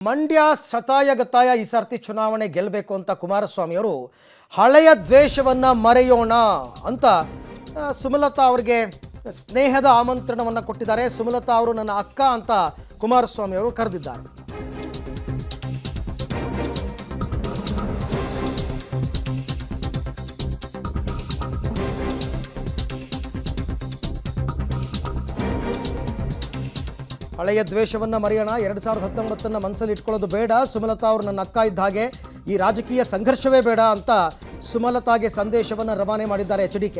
ಮಂಡ್ಯ ಶತಾಯಗತಾಯ ಈ ಸರ್ತಿ ಚುನಾವಣೆ ಗೆಲ್ಲಬೇಕು ಅಂತ ಕುಮಾರಸ್ವಾಮಿ ಅವರು ಹಳೆಯ ದ್ವೇಷವನ್ನ ಮರೆಯೋಣ ಅಂತ ಸುಮಲತಾ ಅವರಿಗೆ ಸ್ನೇಹದ ಆಮಂತ್ರಣವನ್ನು ಕೊಟ್ಟಿದ್ದಾರೆ. ಸುಮಲತಾ ಅವರು ನನ್ನ ಅಕ್ಕ ಅಂತ ಕುಮಾರಸ್ವಾಮಿ ಅವರು ಕರೆದಿದ್ದಾರೆ. ಹಳೆಯ ದ್ವೇಷವನ್ನು ಮರೆಯೋಣ, 2019 ಮನಸ್ಸಲ್ಲಿ ಇಟ್ಕೊಳ್ಳೋದು ಬೇಡ, ಸುಮಲತಾ ಅವರು ನನ್ನ ಅಕ್ಕ ಇದ್ದ ಹಾಗೆ, ಈ ರಾಜಕೀಯ ಸಂಘರ್ಷವೇ ಬೇಡ ಅಂತ ಸುಮಲತಾಗೆ ಸಂದೇಶವನ್ನು ರವಾನೆ ಮಾಡಿದ್ದಾರೆ HDK.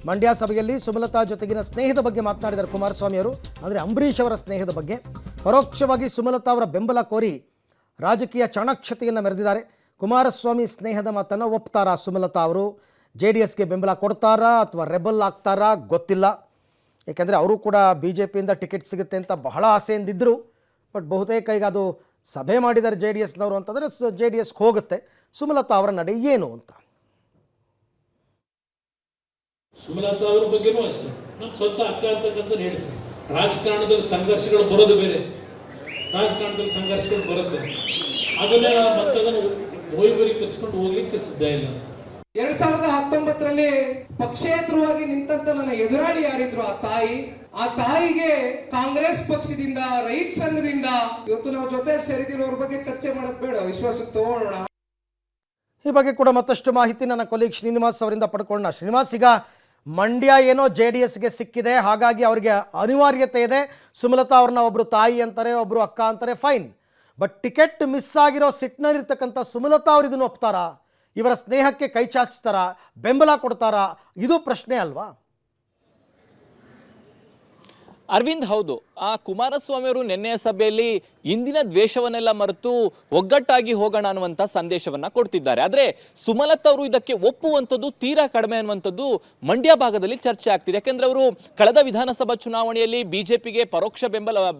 ಮಂಡ್ಯ ಸಭೆಯಲ್ಲಿ ಸುಮಲತಾ ಜೊತೆಗಿನ ಸ್ನೇಹದ ಬಗ್ಗೆ ಮಾತನಾಡಿದ್ದಾರೆ ಕುಮಾರಸ್ವಾಮಿ ಅವರು. ಅಂದರೆ ಅಂಬರೀಷ್ ಅವರ ಸ್ನೇಹದ ಬಗ್ಗೆ ಪರೋಕ್ಷವಾಗಿ ಸುಮಲತಾ ಅವರ ಬೆಂಬಲ ಕೋರಿ ರಾಜಕೀಯ ಚಾಣಾಕ್ಷತೆಯನ್ನು ಮೆರೆದಿದ್ದಾರೆ. ಕುಮಾರಸ್ವಾಮಿ ಸ್ನೇಹದ ಮಾತನ್ನು ಒಪ್ತಾರಾ ಸುಮಲತಾ ಅವರು? JDSಗೆ ಬೆಂಬಲ ಕೊಡ್ತಾರಾ ಅಥವಾ ರೆಬಲ್ ಆಗ್ತಾರಾ ಗೊತ್ತಿಲ್ಲ. ಏಕೆಂದರೆ ಅವರು ಕೂಡ BJPಯಿಂದ ಟಿಕೆಟ್ ಸಿಗುತ್ತೆ ಅಂತ ಬಹಳ ಆಸೆಯಿಂದಿದ್ದರು. ಬಟ್ ಬಹುತೇಕ ಈಗ ಅದು ಸಭೆ ಮಾಡಿದ್ದಾರೆ JDSನವರು ಅಂತಂದರೆ JDSಗೆ ಹೋಗುತ್ತೆ. ಸುಮಲತಾ ಅವರ ನಡೆ ಏನು ಅಂತ. ಸುಮಲತಾ ಅವರ ಬಗ್ಗೆನೂ ಅಷ್ಟೇ, ನಮ್ಮ ಸ್ವಂತ ಅಕ್ಕ ಅಂತಕ್ಕಂಥ ಹೇಳ್ತೀನಿ. ರಾಜಕಾರಣದಲ್ಲಿ ಸಂಘರ್ಷಗಳು ಬರೋದು ಬೇರೆ, ರಾಜಕಾರಣದಲ್ಲಿ ಸಂಘರ್ಷಗಳು ಬರುತ್ತೆ, ಅದನ್ನೇ ಮತ್ತದನ್ನು ಕರ್ಸ್ಕೊಂಡು ಹೋಗ್ಲಿಕ್ಕೆ ಸಿದ್ಧ ಇಲ್ಲ. 2019ರಲ್ಲಿ ಪಕ್ಷೇತರವಾಗಿ ನಿಂತಂತ ನನ್ನ ಎದುರಾಳಿ ಯಾರಿದ್ರು ಆ ತಾಯಿಗೆ ಕಾಂಗ್ರೆಸ್ ಪಕ್ಷದಿಂದ, ರೈತ ಸಂಘದಿಂದ ಇವತ್ತು ನಾವು ಜೊತೆ ಸೇರಿದಿರೋರ ಬಗ್ಗೆ ಚರ್ಚೆ ಮಾಡೋದು ಬೇಡ, ವಿಶ್ವಾಸಕ್ಕೆ ತಗೊಳ್ಳೋಣ. ಈ ಬಗ್ಗೆ ಕೂಡ ಮತ್ತಷ್ಟು ಮಾಹಿತಿ ನನ್ನ ಕೊಲೀಗ್ ಶ್ರೀನಿವಾಸ್ ಅವರಿಂದ ಪಡ್ಕೊಳ್ಳೋಣ. ಶ್ರೀನಿವಾಸ್, ಈಗ ಮಂಡ್ಯ ಏನೋ JDSಗೆ ಸಿಕ್ಕಿದೆ, ಹಾಗಾಗಿ ಅವರಿಗೆ ಅನಿವಾರ್ಯತೆ ಇದೆ. ಸುಮಲತಾ ಅವ್ರನ್ನ ಒಬ್ಬರು ತಾಯಿ ಅಂತಾರೆ, ಒಬ್ಬರು ಅಕ್ಕ ಅಂತಾರೆ, ಫೈನ್. ಬಟ್ ಟಿಕೆಟ್ ಮಿಸ್ ಆಗಿರೋ ಸಿಟ್ನಲ್ಲಿರ್ತಕ್ಕಂಥ ಸುಮಲತಾ ಅವರು ಇದನ್ನು ಒಪ್ತಾರಾ? ಇವರ ಸ್ನೇಹಕ್ಕೆ ಕೈ ಚಾಚ್ತಾರಾ? ಬೆಂಬಲ ಕೊಡ್ತಾರಾ? ಇದು ಪ್ರಶ್ನೆ ಅಲ್ವಾ? ಅರವಿಂದ್, ಹೌದು. ಕುಮಾರಸ್ವಾಮಿ ಅವರು ನಿನ್ನೆಯ ಸಭೆಯಲ್ಲಿ ಇಂದಿನ ದ್ವೇಷವನ್ನೆಲ್ಲ ಮರೆತು ಒಗ್ಗಟ್ಟಾಗಿ ಹೋಗೋಣ ಅನ್ನುವಂಥ ಸಂದೇಶವನ್ನ ಕೊಡ್ತಿದ್ದಾರೆ. ಆದರೆ ಸುಮಲತಾ ಅವರು ಇದಕ್ಕೆ ಒಪ್ಪುವಂಥದ್ದು ತೀರಾ ಕಡಿಮೆ ಅನ್ನುವಂಥದ್ದು ಮಂಡ್ಯ ಭಾಗದಲ್ಲಿ ಚರ್ಚೆ ಆಗ್ತಿದೆ. ಯಾಕೆಂದ್ರೆ ಅವರು ಕಳೆದ ವಿಧಾನಸಭಾ ಚುನಾವಣೆಯಲ್ಲಿ ಬಿಜೆಪಿಗೆ ಪರೋಕ್ಷ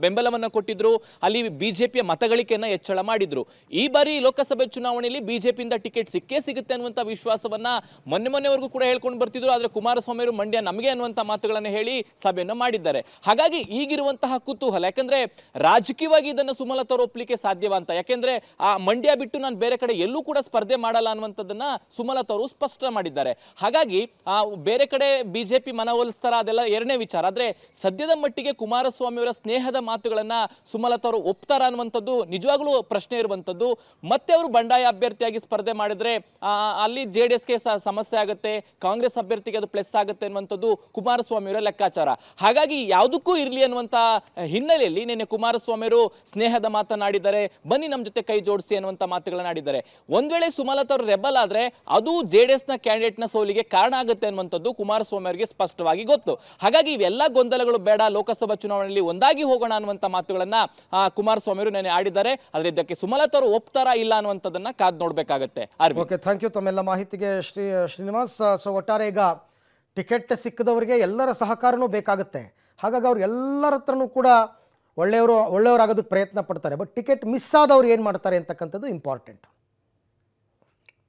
ಬೆಂಬಲವನ್ನು ಕೊಟ್ಟಿದ್ರು, ಅಲ್ಲಿ ಬಿಜೆಪಿಯ ಮತಗಳಿಕೆಯನ್ನ ಹೆಚ್ಚಳ ಮಾಡಿದ್ರು. ಈ ಬಾರಿ ಲೋಕಸಭೆ ಚುನಾವಣೆಯಲ್ಲಿ ಬಿಜೆಪಿಯಿಂದ ಟಿಕೆಟ್ ಸಿಕ್ಕೇ ಸಿಗುತ್ತೆ ಅನ್ನುವಂಥ ವಿಶ್ವಾಸವನ್ನ ಮೊನ್ನೆವರೆಗೂ ಕೂಡ ಹೇಳ್ಕೊಂಡು ಬರ್ತಿದ್ರು. ಆದರೆ ಕುಮಾರಸ್ವಾಮಿ ಅವರು ಮಂಡ್ಯ ನಮಗೆ ಅನ್ನುವಂಥ ಮಾತುಗಳನ್ನು ಹೇಳಿ ಸಭೆಯನ್ನು ಮಾಡಿದ್ದಾರೆ. ಹಾಗಾಗಿ ಈಗಿರುವಂತಹ ಕುತೂಹಲ, ಯಾಕಂದ್ರೆ ರಾಜಕೀಯವಾಗಿ ಇದನ್ನು ಸುಮಲತಾ ಅವರು ಒಪ್ಪಲಿಕ್ಕೆ ಸಾಧ್ಯವ ಅಂತ. ಯಾಕೆಂದ್ರೆ ಆ ಮಂಡ್ಯ ಬಿಟ್ಟು ನಾನು ಬೇರೆ ಕಡೆ ಎಲ್ಲೂ ಕೂಡ ಸ್ಪರ್ಧೆ ಮಾಡಲ್ಲ ಅನ್ನುವಂಥದ್ದನ್ನ ಸುಮಲತಾ ಅವರು ಸ್ಪಷ್ಟ ಮಾಡಿದ್ದಾರೆ. ಹಾಗಾಗಿ ಬೇರೆ ಕಡೆ ಬಿಜೆಪಿ ಮನವೊಲಿಸ್ತಾರ ಅದೆಲ್ಲ ಎರಡನೇ ವಿಚಾರ. ಆದ್ರೆ ಸದ್ಯದ ಮಟ್ಟಿಗೆ ಕುಮಾರಸ್ವಾಮಿ ಅವರ ಸ್ನೇಹದ ಮಾತುಗಳನ್ನ ಸುಮಲತಾ ಅವರು ಒಪ್ತಾರ ಅನ್ನುವಂಥದ್ದು ನಿಜವಾಗ್ಲೂ ಪ್ರಶ್ನೆ ಇರುವಂಥದ್ದು. ಮತ್ತೆ ಅವರು ಬಂಡಾಯ ಅಭ್ಯರ್ಥಿಯಾಗಿ ಸ್ಪರ್ಧೆ ಮಾಡಿದ್ರೆ ಅಲ್ಲಿ JDSಗೆ ಸಮಸ್ಯೆ ಆಗುತ್ತೆ, ಕಾಂಗ್ರೆಸ್ ಅಭ್ಯರ್ಥಿಗೆ ಅದು ಪ್ಲಸ್ ಆಗುತ್ತೆ ಅನ್ನುವಂಥದ್ದು ಕುಮಾರಸ್ವಾಮಿ ಅವರ ಲೆಕ್ಕಾಚಾರ. ಹಾಗಾಗಿ ಯಾವುದಕ್ಕೂ ಇರಲಿ ಅನ್ನುವಂಥ ಹಿನ್ನೆಲೆಯಲ್ಲಿ ನಿನ್ನೆ ಕುಮಾರಸ್ವಾಮಿ ಅವರು ಸ್ನೇಹದ ಮಾತನಾಡಿದ್ದಾರೆ. ಬನ್ನಿ ನಮ್ಮ ಜೊತೆ ಕೈ ಜೋಡಿಸಿ ಅನ್ನುವಂಥ ಮಾತುಗಳನ್ನ ಆಡಿದ್ದಾರೆ. ಒಂದ್ ವೇಳೆ ಸುಮಲತಾ ಅವರು ರೆಬಲ್ ಆದ್ರೆ ಅದು JDSನ ಕ್ಯಾಂಡಿಡೇಟ್ನ ಸೋಲಿಗೆ ಕಾರಣ ಆಗುತ್ತೆ ಅನ್ನುವಂಥದ್ದು ಕುಮಾರಸ್ವಾಮಿ ಅವರಿಗೆ ಸ್ಪಷ್ಟವಾಗಿ ಗೊತ್ತು. ಹಾಗಾಗಿ ಇವೆಲ್ಲ ಗೊಂದಲಗಳು ಬೇಡ, ಲೋಕಸಭಾ ಚುನಾವಣೆಯಲ್ಲಿ ಒಂದಾಗಿ ಹೋಗೋಣ ಅನ್ನುವಂಥ ಮಾತುಗಳನ್ನ ಕುಮಾರಸ್ವಾಮಿ ಅವರು ನೆನೆ ಆಡಿದ್ದಾರೆ. ಆದ್ರೆ ಇದಕ್ಕೆ ಸುಮಲತಾ ಅವರು ಒಪ್ತಾರಾ ಇಲ್ಲ ಅನ್ನುವಂಥದ್ದನ್ನ ಕಾದ್ ನೋಡ್ಬೇಕಾಗತ್ತೆ. ಓಕೆ, ಥ್ಯಾಂಕ್ ಯು ತಮ್ಮೆಲ್ಲ ಮಾಹಿತಿಗೆ ಶ್ರೀನಿವಾಸ್. ಸೊ ಒಟ್ಟಾರೆ ಈಗ ಟಿಕೆಟ್ ಸಿಕ್ಕದವರಿಗೆ ಎಲ್ಲರ ಸಹಕಾರನೂ ಬೇಕಾಗುತ್ತೆ. ಹಾಗಾಗಿ ಅವ್ರು ಎಲ್ಲರ ಹತ್ರನೂ ಕೂಡ ಒಳ್ಳೆಯವರಾಗೋದಕ್ಕೆ ಪ್ರಯತ್ನ ಪಡ್ತಾರೆ. ಬಟ್ ಟಿಕೆಟ್ ಮಿಸ್ ಆದವ್ರು ಏನು ಮಾಡ್ತಾರೆ ಅಂತಕ್ಕಂಥದ್ದು ಇಂಪಾರ್ಟೆಂಟ್.